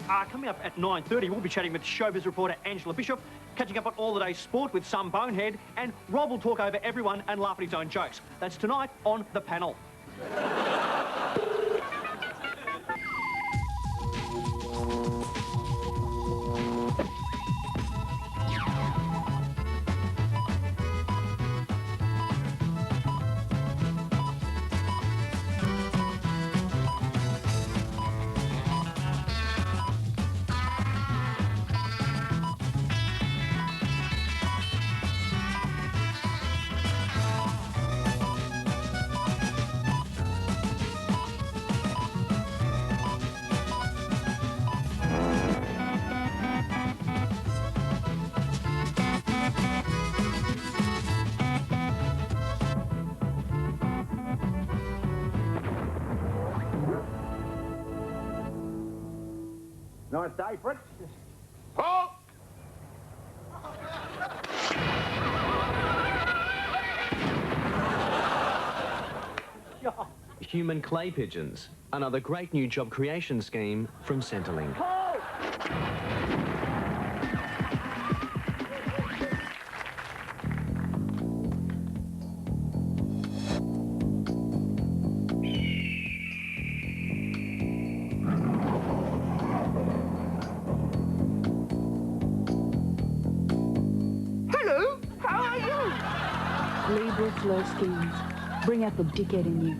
Coming up at 9:30, we'll be chatting with showbiz reporter Angela Bishop, catching up on all the day's sport with some bonehead, and Rob will talk over everyone and laugh at his own jokes. That's tonight on The Panel. Nice day, Fritz. Halt! Human clay pigeons, another great new job creation scheme from Centrelink. Hello, how are you? Libra slow schemes. Bring out the dickhead in you.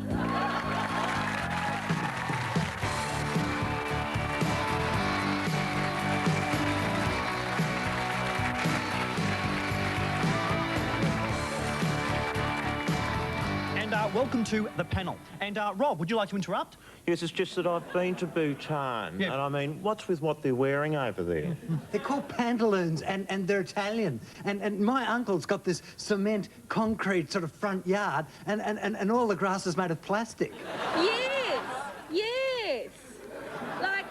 And welcome to The Panel. And Rob, would you like to interrupt? Yes, it's just that I've been to Bhutan, Yeah. and I mean, what's with what they're wearing over there? They're called pantaloons, and they're Italian. And my uncle's got this cement, concrete sort of front yard, and all the grass is made of plastic. Yes, yes. Like,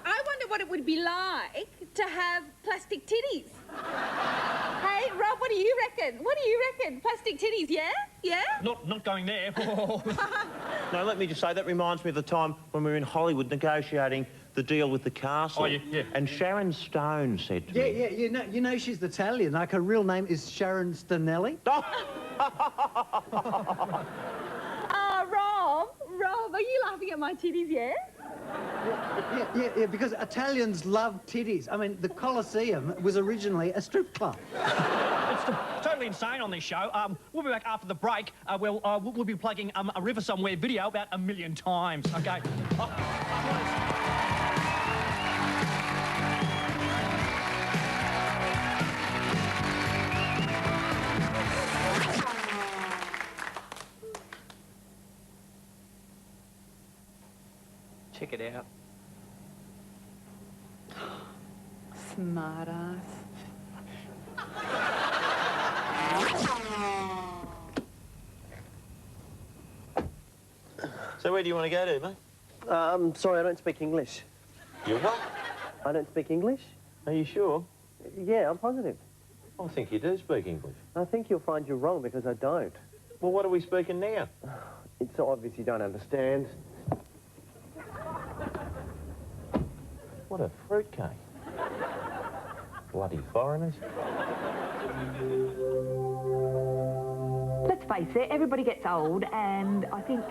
I wonder what it would be like to have plastic titties. Hey, Rob, what do you reckon? What do you reckon? Plastic titties, yeah? Yeah? Not going there. No, let me just say, that reminds me of the time when we were in Hollywood negotiating the deal with the castle. Oh, yeah. And Sharon Stone said to me... Yeah, you know she's Italian. Like, her real name is Sharon Stonelli. Rob, are you laughing at my titties, yeah? Yeah, because Italians love titties. I mean, the Colosseum was originally a strip club. It's totally insane on this show. We'll be back after the break. We'll be plugging a River Somewhere video about 1 million times, okay? Check it out. Smart ass. So where do you want to go to, mate? Sorry, I don't speak English. You what? I don't speak English? Are you sure? Yeah, I'm positive. I think you do speak English. I think you'll find you're wrong because I don't. Well, what are we speaking now? It's so obvious you don't understand. What a fruitcake. Bloody foreigners. Let's face it, everybody gets old, and I think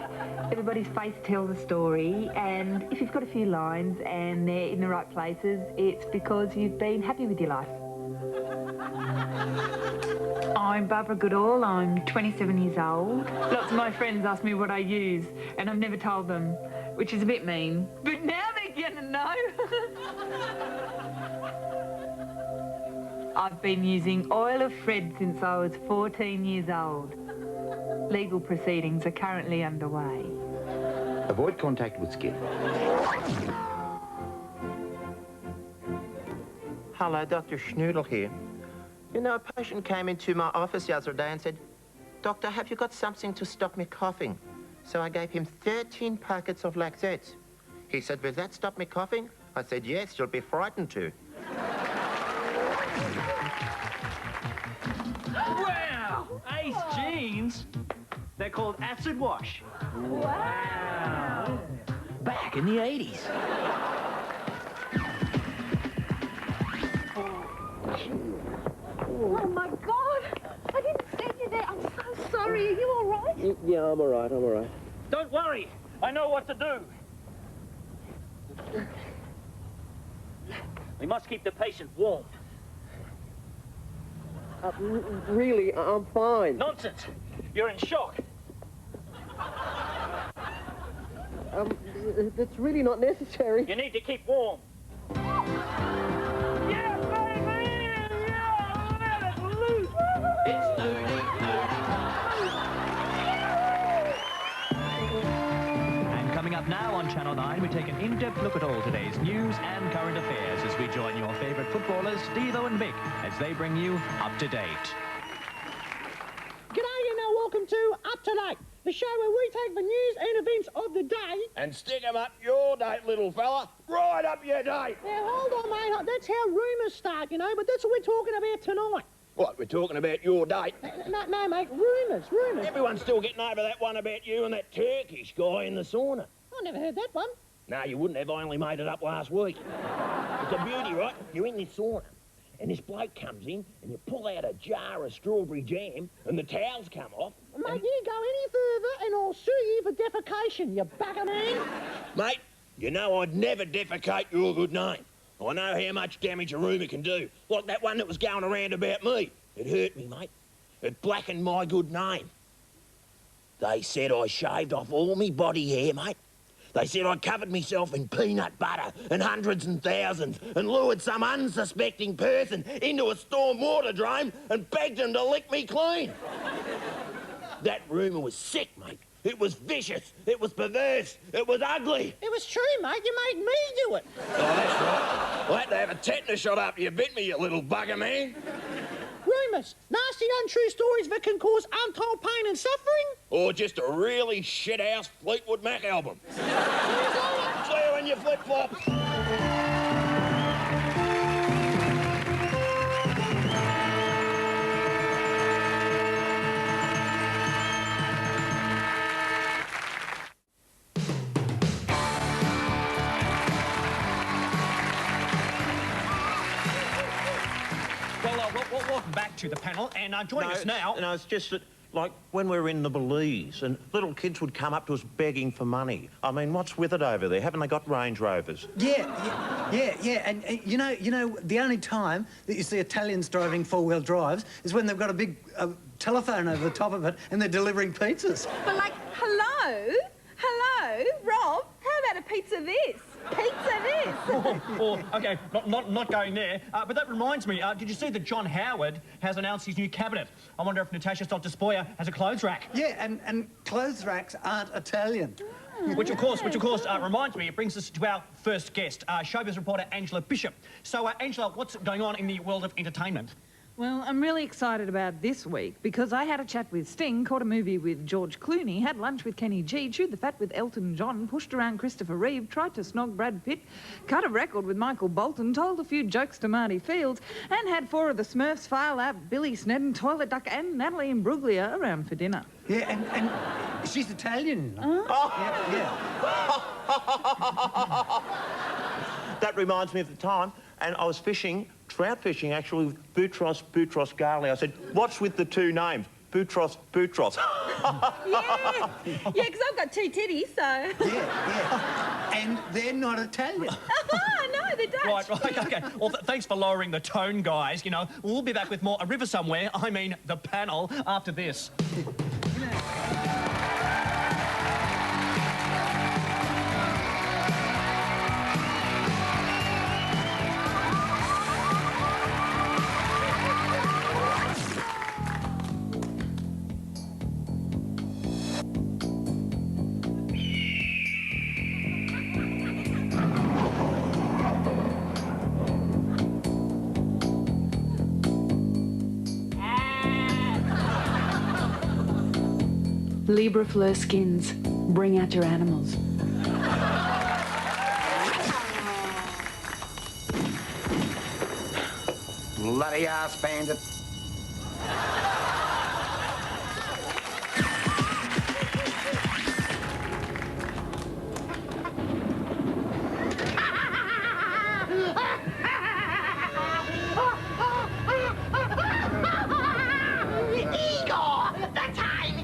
everybody's face tells a story, and if you've got a few lines and they're in the right places, it's because you've been happy with your life. I'm Barbara Goodall, I'm 27 years old. Lots of my friends ask me what I use, and I've never told them, which is a bit mean, but now they're gonna know. I've been using oil of Fred since I was 14 years old. Legal proceedings are currently underway. Avoid contact with skin. Hello, Dr. Schnoodle here. You know, a patient came into my office yesterday and said, "Doctor, have you got something to stop me coughing?" So I gave him 13 packets of Laxates. He said, "Will that stop me coughing?" I said, "Yes, you'll be frightened to." Wow! Ace jeans? They're called acid wash. Wow. Back in the 80s. sorry. Are you all right? Yeah, I'm all right, I'm all right. Don't worry. I know what to do. We must keep the patient warm. Really, I'm fine. Nonsense. You're in shock. That's really not necessary. You need to keep warm. Yeah, baby! Yeah, let it loose! And coming up now on Channel 9, we take an in-depth look at all today's news and current affairs as we join your favourite footballers, Devo and Mick, as they bring you up to date. G'day and welcome to Up to Date, the show where we take the news and events of the day. And stick 'em up your date, little fella. Right up your date. Now, hold on, mate. That's how rumours start, you know, but that's what we're talking about tonight. What, we're talking about your date? No, mate, rumours. Everyone's still getting over that one about you and that Turkish guy in the sauna. I never heard that one. No, you wouldn't have. I only made it up last week. It's a beauty, right? You're in this sauna, and this bloke comes in, and you pull out a jar of strawberry jam, and the towels come off. Mate, you go any further and I'll sue you for defecation, you bugger man. Mate, you know I'd never defecate your good name. I know how much damage a rumour can do. Like that one that was going around about me. It hurt me, mate. It blackened my good name. They said I shaved off all me body hair, mate. They said I covered myself in peanut butter and hundreds and thousands and lured some unsuspecting person into a storm water drain and begged them to lick me clean. That rumour was sick, mate. It was vicious. It was perverse. It was ugly. It was true, mate. You made me do it. Oh, that's right. I had to have a tetanus shot after you bit me, you little bugger man. Rumours. Nasty, untrue stories that can cause untold pain and suffering. Or just a really shit-house Fleetwood Mac album. See you in your flip-flops. Welcome back to the panel, and joining us now... No, it's just that, like, when we were in the Belize and little kids would come up to us begging for money. I mean, what's with it over there? Haven't they got Range Rovers? Yeah. And you know, the only time that you see Italians driving four-wheel drives is when they've got a big telephone over the top of it and they're delivering pizzas. But like, hello, Rob, how about a pizza this? Okay, not going there. But that reminds me, did you see that John Howard has announced his new cabinet? I wonder if Natasha Stott-Despoja has a clothes rack. Yeah, and clothes racks aren't Italian. Which of course reminds me, it brings us to our first guest, showbiz reporter Angela Bishop. So, Angela, what's going on in the world of entertainment? Well, I'm really excited about this week because I had a chat with Sting, caught a movie with George Clooney, had lunch with Kenny G, chewed the fat with Elton John, pushed around Christopher Reeve, tried to snog Brad Pitt, cut a record with Michael Bolton, told a few jokes to Marty Fields, and had 4 of the Smurfs, File App, Billy Snedden, Toilet Duck and Natalie Imbruglia around for dinner. Yeah, and she's Italian. Yeah. That reminds me of the time, and I was fishing, trout fishing actually, with Boutros Ghali. I said, what's with the 2 names? Boutros. Yeah, because I've got 2 titties, so... Yeah. And they're not Italian. No, they're Dutch. Right, okay. Well, thanks for lowering the tone, guys. You know, we'll be back with more A River Somewhere, I mean the panel, after this. Libra Fleur Skins. Bring out your animals. Bloody ass bandit. Igor, the time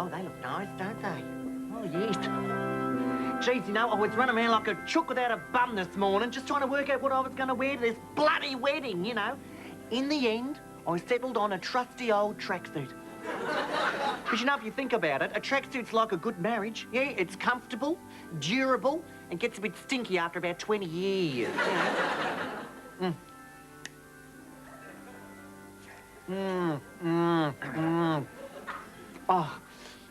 Oh, they look nice, don't they? Oh, yes. Geez, you know, I was running around like a chook without a bum this morning, just trying to work out what I was going to wear to this bloody wedding, you know. In the end, I settled on a trusty old tracksuit. Because, you know, if you think about it, a tracksuit's like a good marriage. Yeah, it's comfortable, durable, and gets a bit stinky after about 20 years, you know. Oh,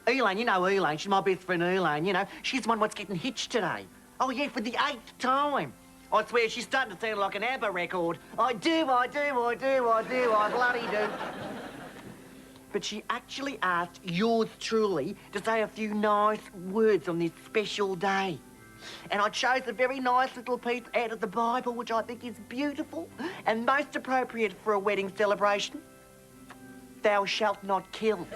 Elaine, you know Elaine. She's my best friend, Elaine, you know. She's the one what's getting hitched today. Oh, yeah, for the 8th time. I swear, she's starting to sound like an ABBA record. I do, I bloody do. But she actually asked yours truly to say a few nice words on this special day. And I chose a very nice little piece out of the Bible, which I think is beautiful and most appropriate for a wedding celebration. Thou shalt not kill.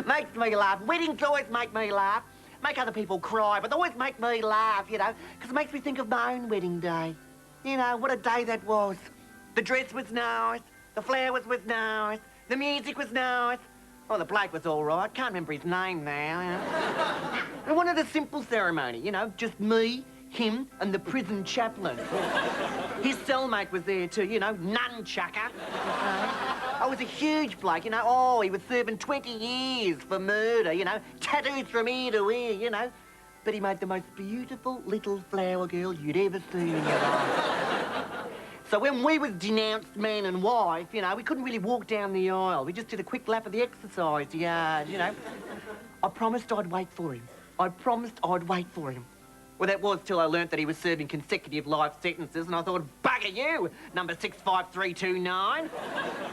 Makes me laugh. Weddings always make me laugh. Make other people cry, but they always make me laugh, you know, because it makes me think of my own wedding day. You know, what a day that was. The dress was nice, the flowers was nice, the music was nice. Oh, the bloke was all right. Can't remember his name now, you know. I wanted a simple ceremony, you know, just me, him, and the prison chaplain. His cellmate was there too, you know, nunchucker. I was a huge bloke, you know. Oh, he was serving 20 years for murder, you know. Tattoos from ear to ear, you know. But he made the most beautiful little flower girl you'd ever seen in your life. So when we was denounced man and wife, you know, we couldn't really walk down the aisle. We just did a quick lap of the exercise yard, you know. I promised I'd wait for him. I promised I'd wait for him. Well, that was till I learnt that he was serving consecutive life sentences, and I thought, bugger you, number 65329.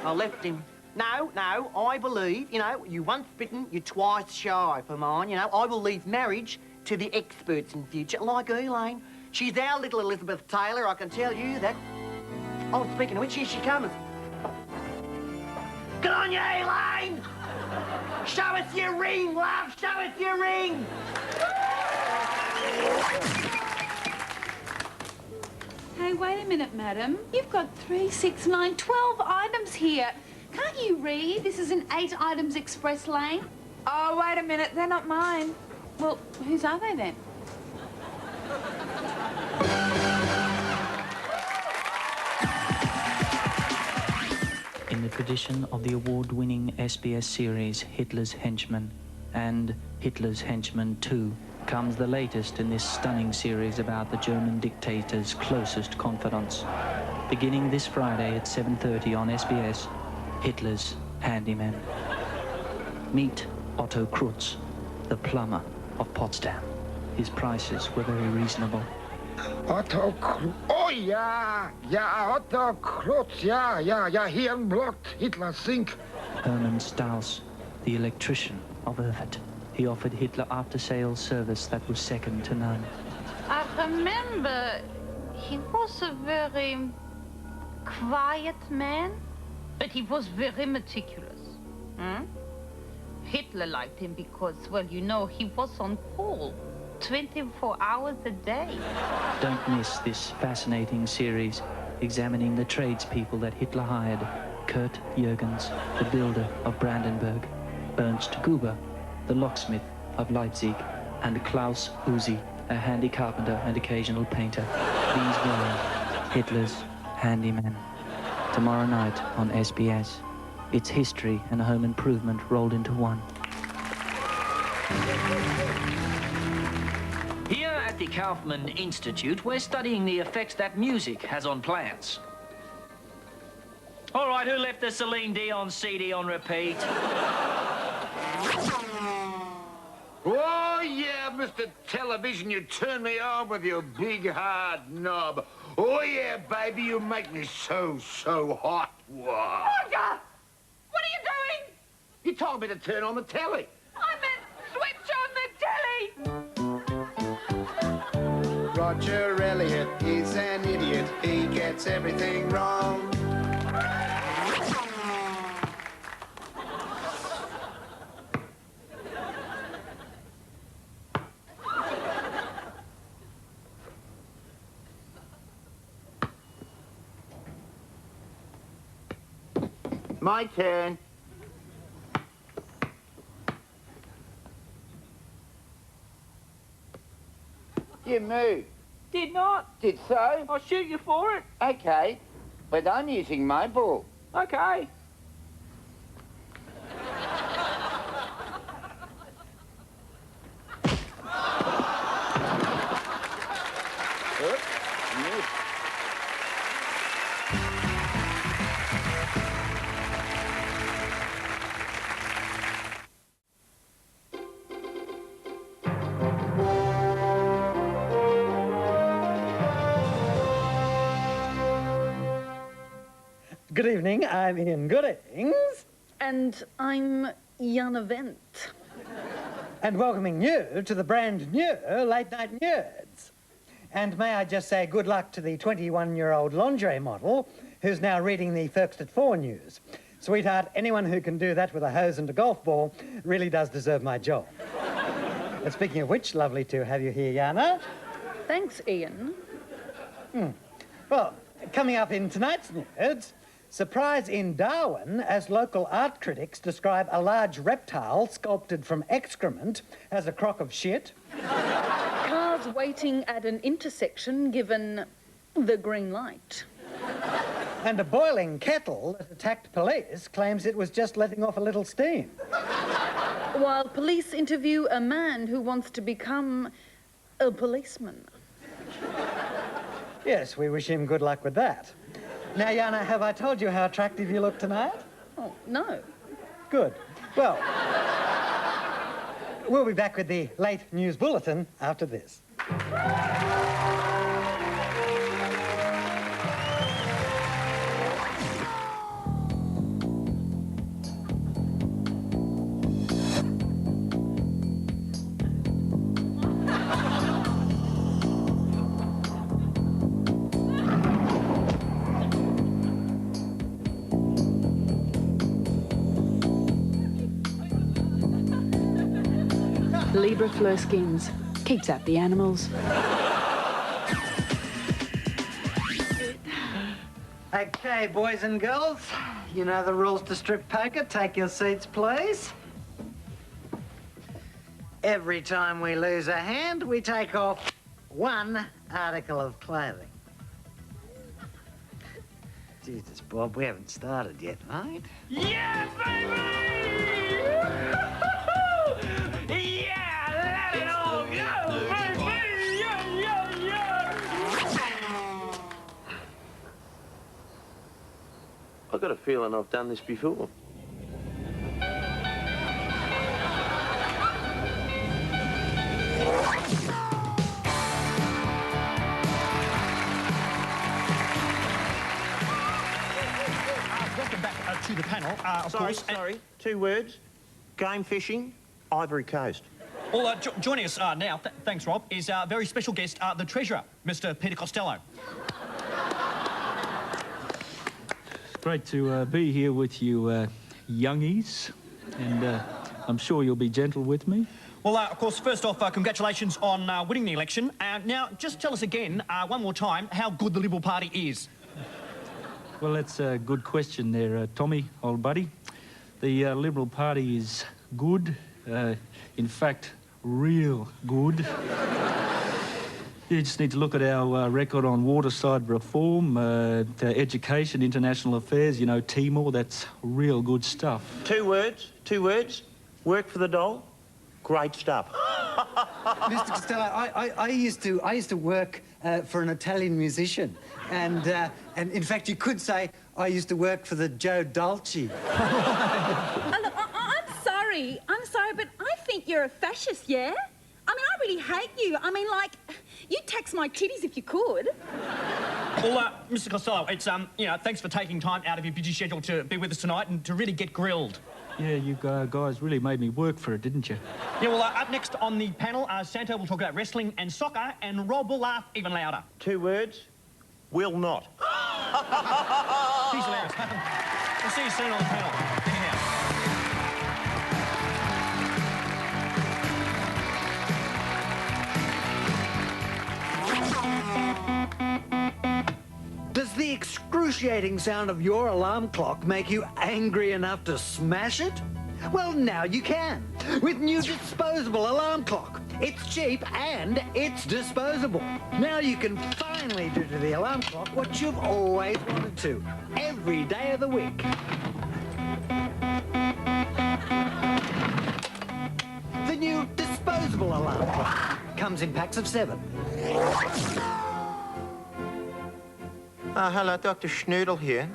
I left him. No, I believe, you know, you once bitten, you're twice shy for mine, you know. I will leave marriage to the experts in future, like Elaine. She's our little Elizabeth Taylor, I can tell you that. Oh, speaking of which, here she comes. Good on you, Elaine! Show us your ring, love, show us your ring! Hey, wait a minute, madam. You've got 3, 6, 9, 12 items here. Can't you read? This is an 8 items express lane. Oh, wait a minute. They're not mine. Well, whose are they then? In the tradition of the award-winning SBS series Hitler's Henchmen and Hitler's Henchmen 2 comes the latest in this stunning series about the German dictator's closest confidants. Beginning this Friday at 7:30 on SBS, Hitler's Handyman. Meet Otto Krutz, the plumber of Potsdam. His prices were very reasonable. Otto Krutz. Oh, yeah, Otto Krutz, yeah, he unblocked Hitler's sink. Hermann Staus, the electrician of Erfurt. He offered Hitler after-sales service that was second to none. I remember he was a very quiet man, but he was very meticulous. Hitler liked him because, well, you know, he was on call 24 hours a day. Don't miss this fascinating series examining the tradespeople that Hitler hired. Kurt Jürgens, the builder of Brandenburg, Ernst Gruber, the locksmith of Leipzig, and Klaus Uzi, a handy carpenter and occasional painter. These were Hitler's handymen. Tomorrow night on SBS. It's history and home improvement rolled into one. Here at the Kaufman Institute, we're studying the effects that music has on plants. All right, who left the Celine Dion CD on repeat? Oh, yeah, Mr. Television, you turn me on with your big, hard knob. Oh, yeah, baby, you make me so hot. Whoa. Roger! What are you doing? You told me to turn on the telly. I meant switch on the telly! Roger Elliott is an idiot. He gets everything wrong. My turn. You moved. Did not. Did so? I'll shoot you for it. Okay, but I'm using my ball. Okay. Good evening, I'm Ian Goodings. And I'm Yana Vent. And welcoming you to the brand new Late Night Nerds. And may I just say good luck to the 21-year-old lingerie model who's now reading the Folkestone 4 news. Sweetheart, anyone who can do that with a hose and a golf ball really does deserve my job. And speaking of which, lovely to have you here, Yana. Thanks, Ian. Well, coming up in tonight's Nerds, surprise in Darwin as local art critics describe a large reptile sculpted from excrement as a crock of shit. Cars waiting at an intersection given the green light. And a boiling kettle that attacked police claims it was just letting off a little steam. While police interview a man who wants to become a policeman. Yes, we wish him good luck with that. Now, Yana, have I told you how attractive you look tonight? Oh, no. Good. Well, we'll be back with the late news bulletin after this. Librefleur skins. Keeps out the animals. Okay, boys and girls, you know the rules to strip poker. Take your seats, please. Every time we lose a hand, we take off one article of clothing. Jesus, Bob, we haven't started yet, mate. Yeah, baby! Yeah, let it all go, baby! Yeah. I've got a feeling I've done this before. Welcome back to the panel, of course. Sorry, 2 words. Game fishing, Ivory Coast. Well, joining us now, thanks, Rob, is our very special guest, the Treasurer, Mr. Peter Costello. It's great to be here with you youngies, and I'm sure you'll be gentle with me. Well, of course, first off, congratulations on winning the election. Now, just tell us again, one more time, how good the Liberal Party is. Well, that's a good question there, Tommy, old buddy. The Liberal Party is good, in fact, real good. You just need to look at our record on waterside reform, education, international affairs, you know, Timor, that's real good stuff. 2 words. Work for the dole, great stuff. Mr. Costello, I used to work for an Italian musician, and in fact, you could say I used to work for the Joe Dolce. Look, I'm sorry, but I think you're a fascist, yeah? I mean, I really hate you. I mean, like, you'd tax my titties if you could. Well, Mr. Costello, it's, you know, thanks for taking time out of your busy schedule to be with us tonight and to really get grilled. Yeah, you guys really made me work for it, didn't you? Yeah, well, up next on the panel, Santo will talk about wrestling and soccer, and Rob will laugh even louder. 2 words, will not. She's hilarious. We'll see you soon on the panel. Anyhow. Does the excruciating sound of your alarm clock make you angry enough to smash it? Well, now you can, with new disposable alarm clock. It's cheap and it's disposable. Now you can finally do to the alarm clock what you've always wanted to, every day of the week. The new disposable alarm clock comes in packs of 7. Hello, Dr. Schnoodle here.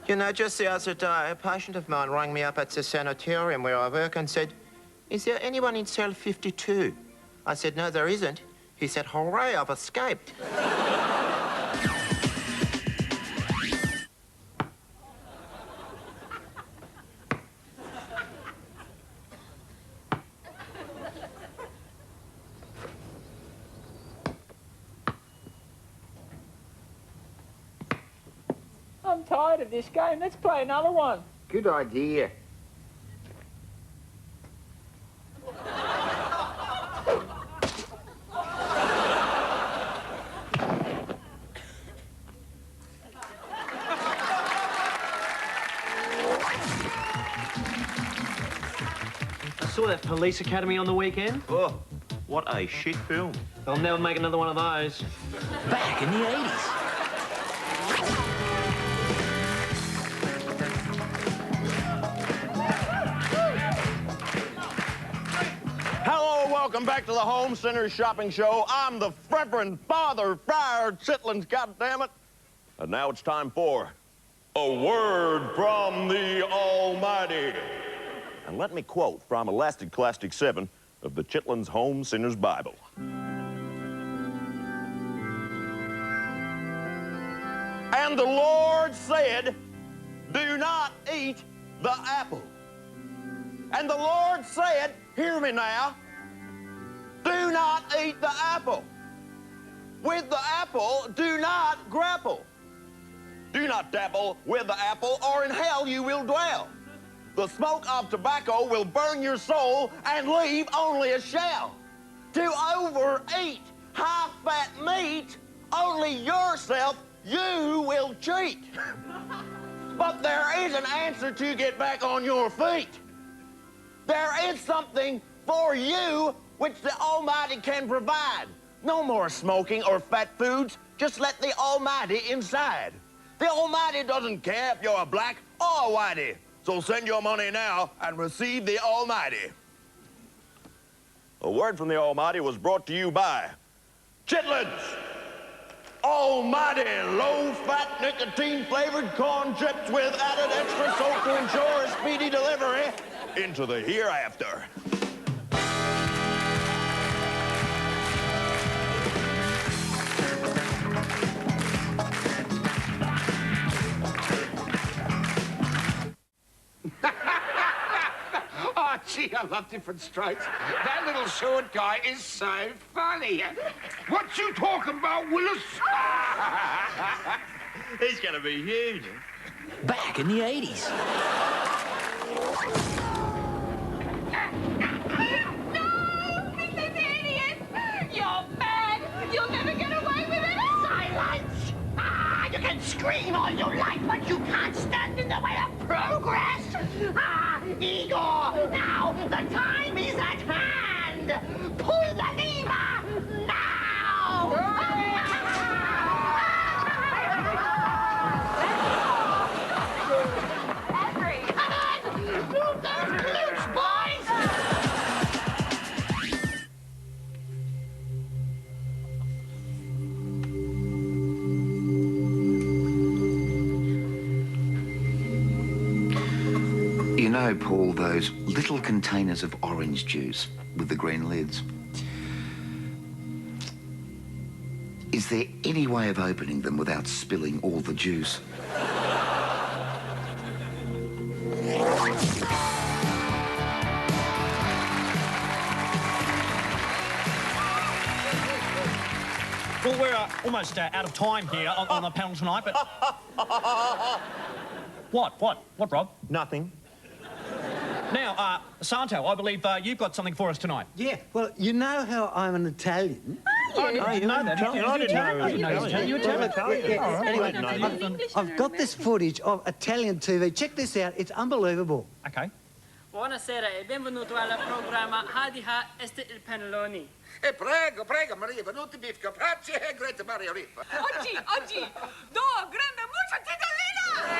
You know, just the other day, a patient of mine rang me up at the sanitarium where I work and said, "Is there anyone in cell 52? I said, "No, there isn't." He said, "Hooray, I've escaped." I'm tired of this game. Let's play another one. Good idea. I saw that Police Academy on the weekend. Oh, what a shit film. I'll never make another one of those. Back in the 80s. Hello, welcome back to the Home Center Shopping Show. I'm the Reverend Father Friar Chitlins, goddammit. And now it's time for A Word from the Almighty. And let me quote from Elastic Clastic 7 of the Chitlins Home Center's Bible. And the Lord said, "Do not eat the apple." And the Lord said, hear me now, "Do not eat the apple. With the apple, do not grapple. Do not dabble with the apple, or in hell you will dwell. The smoke of tobacco will burn your soul and leave only a shell. To overeat high-fat meat, only yourself you will cheat. But there is an answer to get back on your feet. There is something for you which the Almighty can provide. No more smoking or fat foods, just let the Almighty inside. The Almighty doesn't care if you're a black or a whitey. So send your money now and receive the Almighty. A word from the Almighty was brought to you by Chitlins. Almighty low-fat, nicotine-flavored corn chips with added extra salt to ensure a speedy delivery into the hereafter. Oh, gee, I love different strokes. That little short guy is so funny. What you talking about, Willis? He's gonna be huge. Back in the 80s. Mrs. Idiot! You're mad! You'll never get away with it! Silence! You can scream all you like, but you can't stand in the way of progress! Igor! Now the time is at hand! Pull the lever! Now! Henry! Come on! Move those glutes, boys! You know, Paul, those little containers of orange juice with the green lids. Is there any way of opening them without spilling all the juice? Well, we're almost out of time here on the panel tonight, but... What, Rob? Nothing. Now, Santo, I believe you've got something for us tonight. Yeah, well, you know how I'm an Italian? I didn't know that. I didn't know he was Italian. You're Italian. Yeah, All right. anyway, I didn't know that. I've got this footage of Italian TV. Check this out. It's unbelievable. Okay. Buonasera e benvenuto al programma Hadiha Este il Pannelloni. Prego, prego, Maria, venuti bifca. Grazie, Greta Maria Riffa. Oggi, do grande mucho titolina!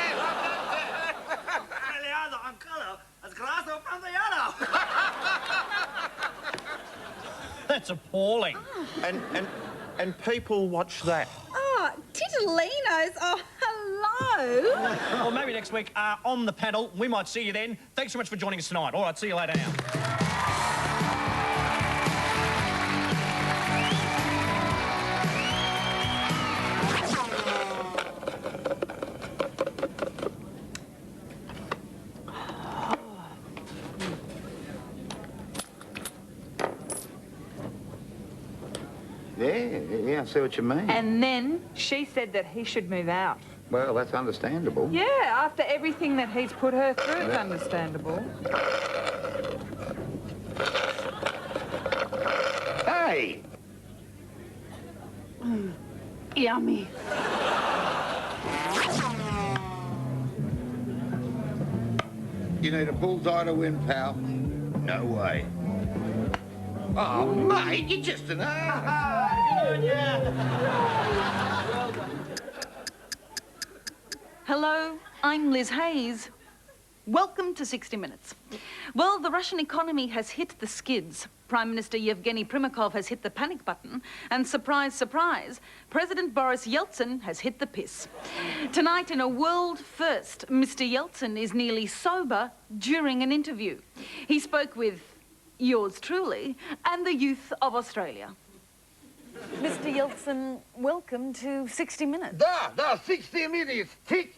Aliado ancora, sgrasso pandiano. That's appalling. And people watch that. Oh, Titolinos. Oh, hello. Well, maybe next week on the panel. We might see you then. Thanks so much for joining us tonight. All right, see you later now. Yeah, I see what you mean. And then she said that he should move out. Well, that's understandable. Yeah, after everything that he's put her through, it's understandable. Hey! Yummy. You need a bullseye to win, pal. No way. Oh, mate, you're just an ass. Hello, I'm Liz Hayes. Welcome to 60 Minutes. Well, the Russian economy has hit the skids. Prime Minister Yevgeny Primakov has hit the panic button. And surprise, surprise, President Boris Yeltsin has hit the piss. Tonight, in a world first, Mr. Yeltsin is nearly sober during an interview. He spoke with yours truly and the youth of Australia. Mr. Yeltsin, welcome to 60 Minutes. Da, 60 minutes. Teach.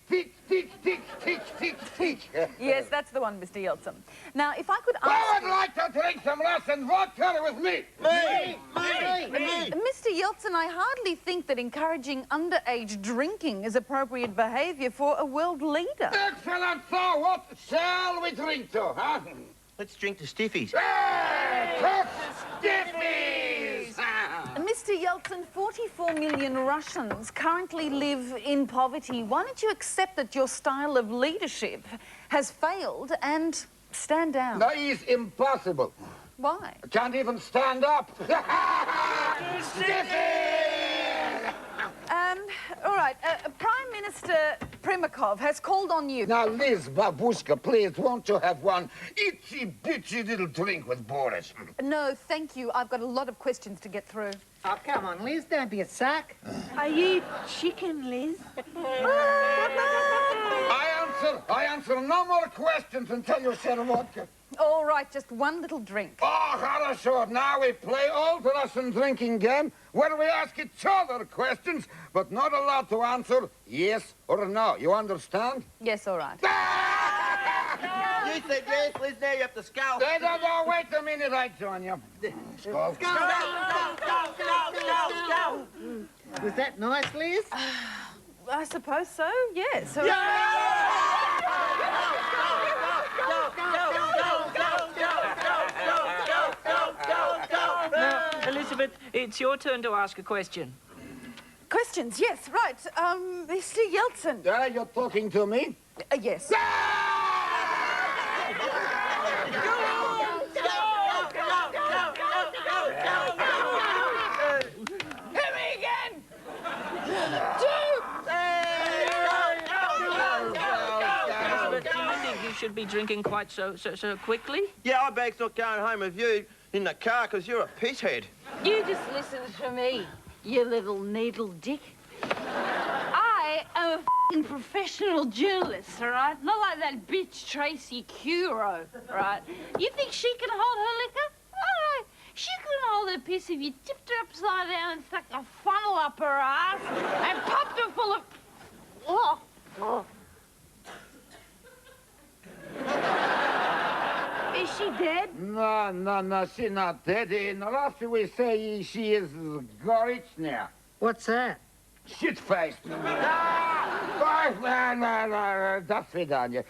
Yes, that's the one, Mr. Yeltsin. Now, if I could ask... Who would like to drink some Russian vodka with me? Me. Mr. Yeltsin, I hardly think that encouraging underage drinking is appropriate behaviour for a world leader. Excellent. So what shall we drink to, huh? Let's drink to stiffies. Stiffies! Mr. Yeltsin, 44 million Russians currently live in poverty. Why don't you accept that your style of leadership has failed and stand down? That is impossible. Why? I can't even stand up. All right, Prime Minister Primakov has called on you. Now, Liz, babushka, please, won't you have one itsy-bitsy little drink with Boris? No, thank you. I've got a lot of questions to get through. Oh, come on, Liz, don't be a sack. Are you chicken, Liz? I answer no more questions until you share vodka. All right, just one little drink. Oh, хорошо. Now we play old Russian drinking game where we ask each other questions, but not allowed to answer yes or no. You understand? Yes, all right. You said yes, Liz, now you have to scowl. No, wait a minute, I join you. Skull. Was that nice, Liz? I suppose so, yes. Elizabeth, it's your turn to ask a question. Questions, yes, right. Mr. Yeltsin. Yeah, you're talking to me? Yes. Hit me again! Elizabeth, do you think you should be drinking quite so quickly? Yeah, I beg's not going home with you in the car because you're a pisshead. You just listen to me, you little needle dick. I am a f***ing professional journalist, all right? Not like that bitch Tracy Curo, right? You think she can hold her liquor? No. She couldn't hold her piss if you tipped her upside down and stuck a funnel up her ass and popped her full of... Oh. Is she dead? No, she's not dead. In Russia, we say she is gorycznia. What's that? Shit-faced. Bye. No. До свидания.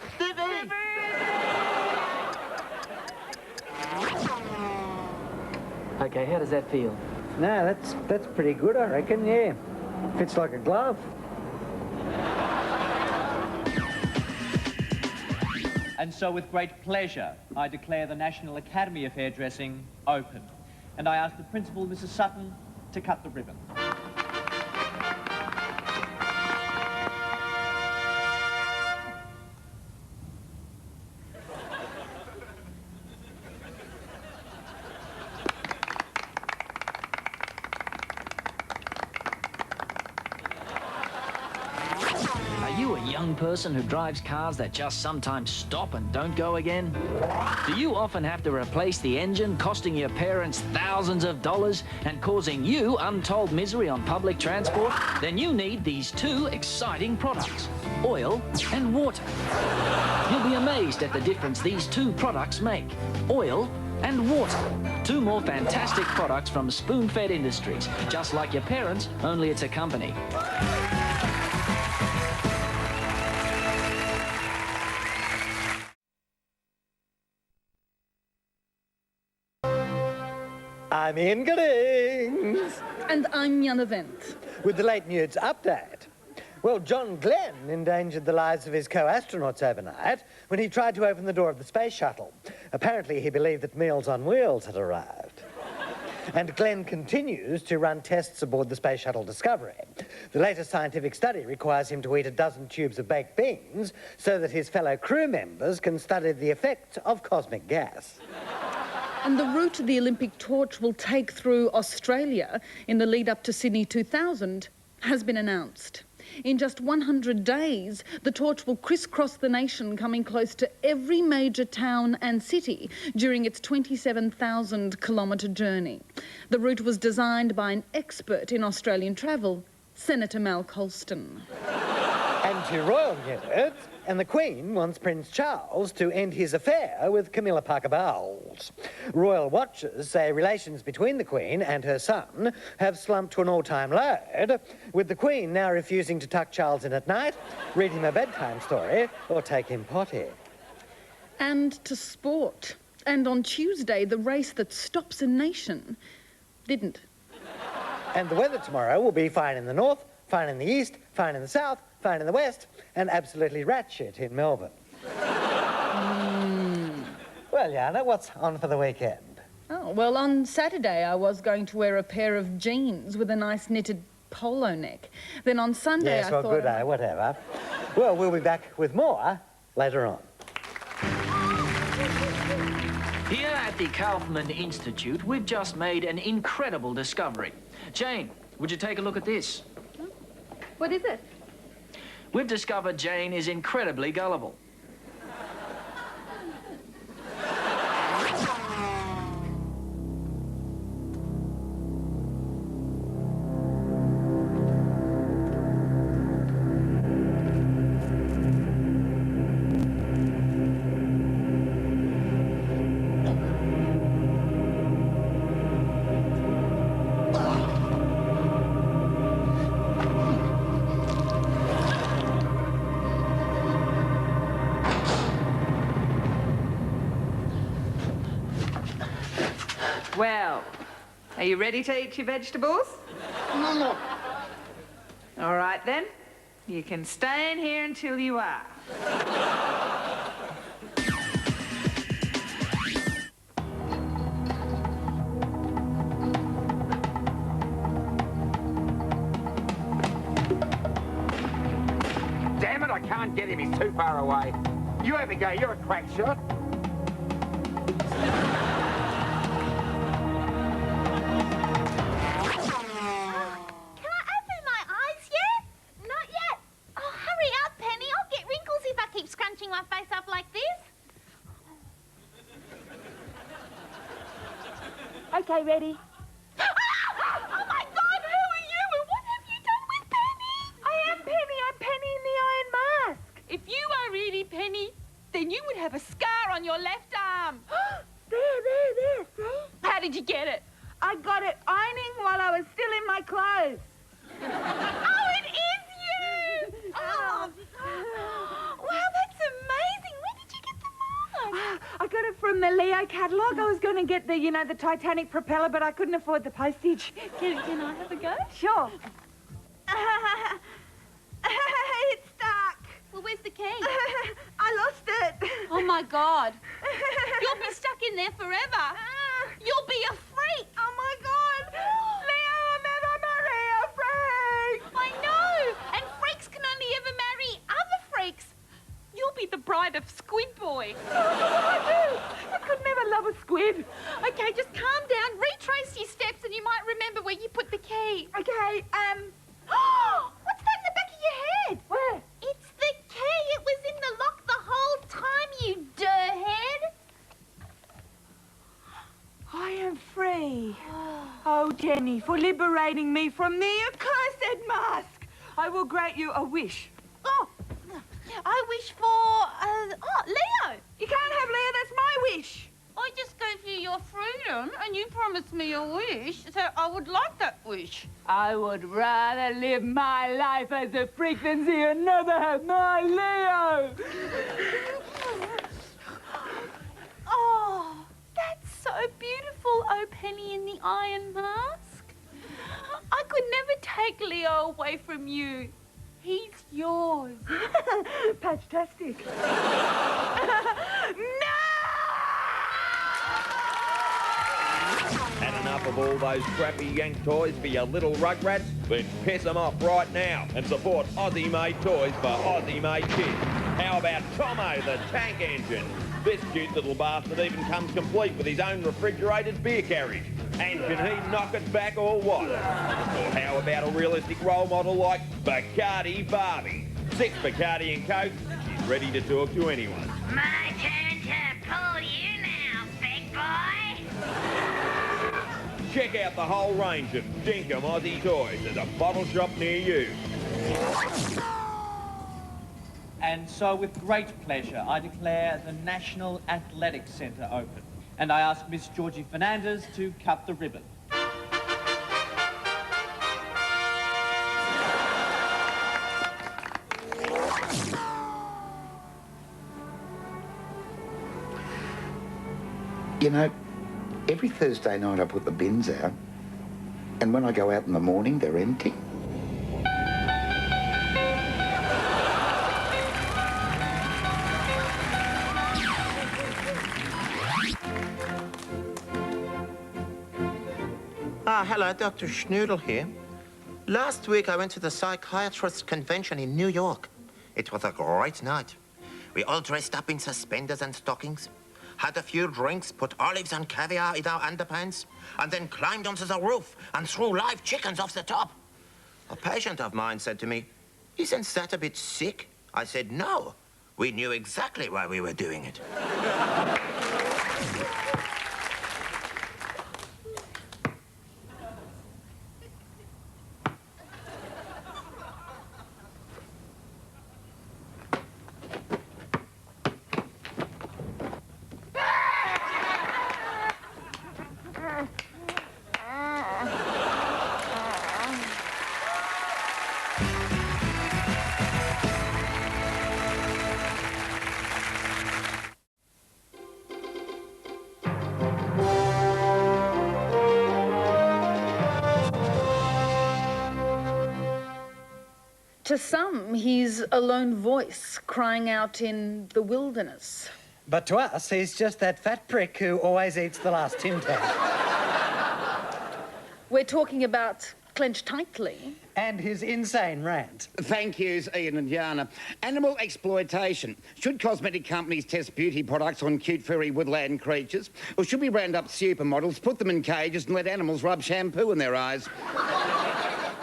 Okay, how does that feel? No, that's pretty good, I reckon, yeah. Fits like a glove. And so with great pleasure, I declare the National Academy of Hairdressing open. And I ask the principal, Mrs. Sutton, to cut the ribbon. Are you a young person who drives cars that just sometimes stop and don't go again? Do you often have to replace the engine, costing your parents thousands of dollars and causing you untold misery on public transport? Then you need these two exciting products, oil and water. You'll be amazed at the difference these two products make, oil and water. Two more fantastic products from Spoon-Fed Industries, just like your parents, only it's a company. I'm Ian Giddings. And I'm Jan Event. With the late news update. Well, John Glenn endangered the lives of his co-astronauts overnight when he tried to open the door of the space shuttle. Apparently, he believed that Meals on Wheels had arrived. And Glenn continues to run tests aboard the Space Shuttle Discovery. The latest scientific study requires him to eat a dozen tubes of baked beans so that his fellow crew members can study the effect of cosmic gas. And the route the Olympic torch will take through Australia in the lead up to Sydney 2000 has been announced. In just 100 days, the torch will crisscross the nation, coming close to every major town and city during its 27,000-kilometre journey. The route was designed by an expert in Australian travel, Senator Mal Colston. And to royal news, and the Queen wants Prince Charles to end his affair with Camilla Parker Bowles. Royal watchers say relations between the Queen and her son have slumped to an all-time low, with the Queen now refusing to tuck Charles in at night, read him a bedtime story, or take him potty. And to sport. And on Tuesday, the race that stops a nation didn't. And the weather tomorrow will be fine in the north, fine in the east, fine in the south, fine in the west, and absolutely rat shit in Melbourne. Well, Jana, what's on for the weekend? Oh, well, on Saturday I was going to wear a pair of jeans with a nice knitted polo neck. Then on Sunday yes, I well, thought... good day, whatever. Well, we'll be back with more later on. Here at the Kaufman Institute, we've just made an incredible discovery. Jane, would you take a look at this? What is it? We've discovered Jane is incredibly gullible. Well, are you ready to eat your vegetables? No. All right, then. You can stay in here until you are. Damn it, I can't get him. He's too far away. You have a go. You're a crack shot. My face up like this? Okay, ready? Oh my God, who are you and what have you done with Penny? I am Penny. I'm Penny in the Iron Mask. If you are really Penny, then you would have a scar on your left arm. there, see? How did you get it? I got it ironing while I was still in my clothes. Oh, it is you! Oh. Wow, that's amazing. Where did you get the mask? I got it from the Leo catalogue. I was going to get the, you know, the Titanic propeller, but I couldn't afford the postage. Can I have a go? Sure. It's stuck. Well, where's the key? I lost it. Oh, my God. You'll be stuck in there forever. You'll be a freak. Oh, my God. Leo will never marry a freak. I know. And freaks can only ever marry other freaks. You'll be the bride of Squid Boy. I could never love a squid. Okay, just calm down, retrace your steps, and you might remember where you put the key. Okay, What's that in the back of your head? Where? It's the key. It was in the lock the whole time, you dirthead. I am free. Oh, Jenny, for liberating me from the accursed mask. I will grant you a wish. Oh, I wish for, Leo. You can't have Leo, that's my wish. I just gave you your freedom, and you promised me a wish, so I would like that wish. I would rather live my life as a freak than see another have my Leo. Oh, that's so beautiful, oh Penny in the Iron Mask. I could never take Leo away from you. He's yours. Patch-tastic. Had enough of all those crappy Yank toys for your little rugrats? Then piss them off right now and support Aussie-made toys for Aussie-made kids. How about Tomo the Tank Engine? This cute little bastard even comes complete with his own refrigerated beer carriage. And can he knock it back or what? Or how about a realistic role model like Bacardi Barbie? 6 Bacardi and Coke, and she's ready to talk to anyone. My turn to pull you now, big boy. Check out the whole range of dinkum Aussie toys at a bottle shop near you. And so, with great pleasure, I declare the National Athletic Centre open. And I ask Miss Georgie Fernandez to cut the ribbon. You know, every Thursday night I put the bins out, and when I go out in the morning, they're empty. Hello, Dr. Schnoodle here. Last week I went to the psychiatrist convention in New York. It was a great night. We all dressed up in suspenders and stockings, had a few drinks, put olives and caviar in our underpants, and then climbed onto the roof and threw live chickens off the top. A patient of mine said to me, "Isn't that a bit sick?" I said, "No. We knew exactly why we were doing it." To some, he's a lone voice crying out in the wilderness. But to us, he's just that fat prick who always eats the last Tim Tam. We're talking about Clench Tightly. And his insane rant. Thank yous, Ian and Yana. Animal exploitation. Should cosmetic companies test beauty products on cute furry woodland creatures? Or should we round up supermodels, put them in cages and let animals rub shampoo in their eyes?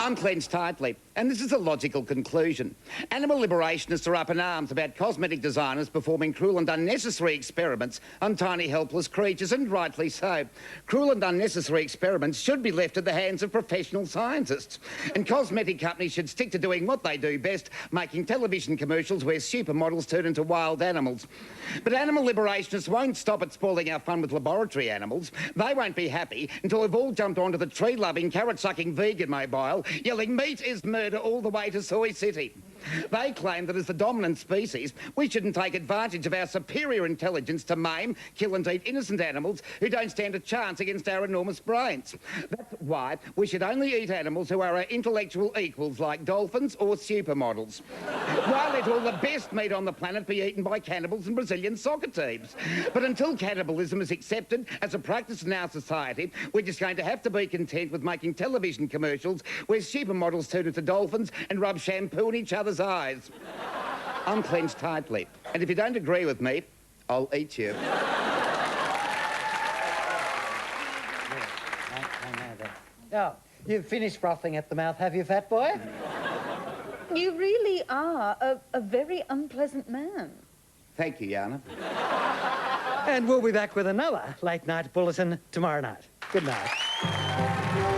I'm clenched tightly, and this is a logical conclusion. Animal liberationists are up in arms about cosmetic designers performing cruel and unnecessary experiments on tiny helpless creatures, and rightly so. Cruel and unnecessary experiments should be left at the hands of professional scientists. And cosmetic companies should stick to doing what they do best, making television commercials where supermodels turn into wild animals. But animal liberationists won't stop at spoiling our fun with laboratory animals. They won't be happy until we've all jumped onto the tree-loving, carrot-sucking vegan mobile, yelling, "Meat is murder," all the way to Soy City. They claim that as the dominant species, we shouldn't take advantage of our superior intelligence to maim, kill and eat innocent animals who don't stand a chance against our enormous brains. That's why we should only eat animals who are our intellectual equals, like dolphins or supermodels. Why let all the best meat on the planet be eaten by cannibals and Brazilian soccer teams? But until cannibalism is accepted as a practice in our society, we're just going to have to be content with making television commercials where supermodels turn into dolphins and rub shampoo in each other's eyes. Unclench tightly. And if you don't agree with me, I'll eat you. Oh, you've finished frothing at the mouth, have you, fat boy? You really are a very unpleasant man. Thank you, Yana. And we'll be back with another late night bulletin tomorrow night. Good night.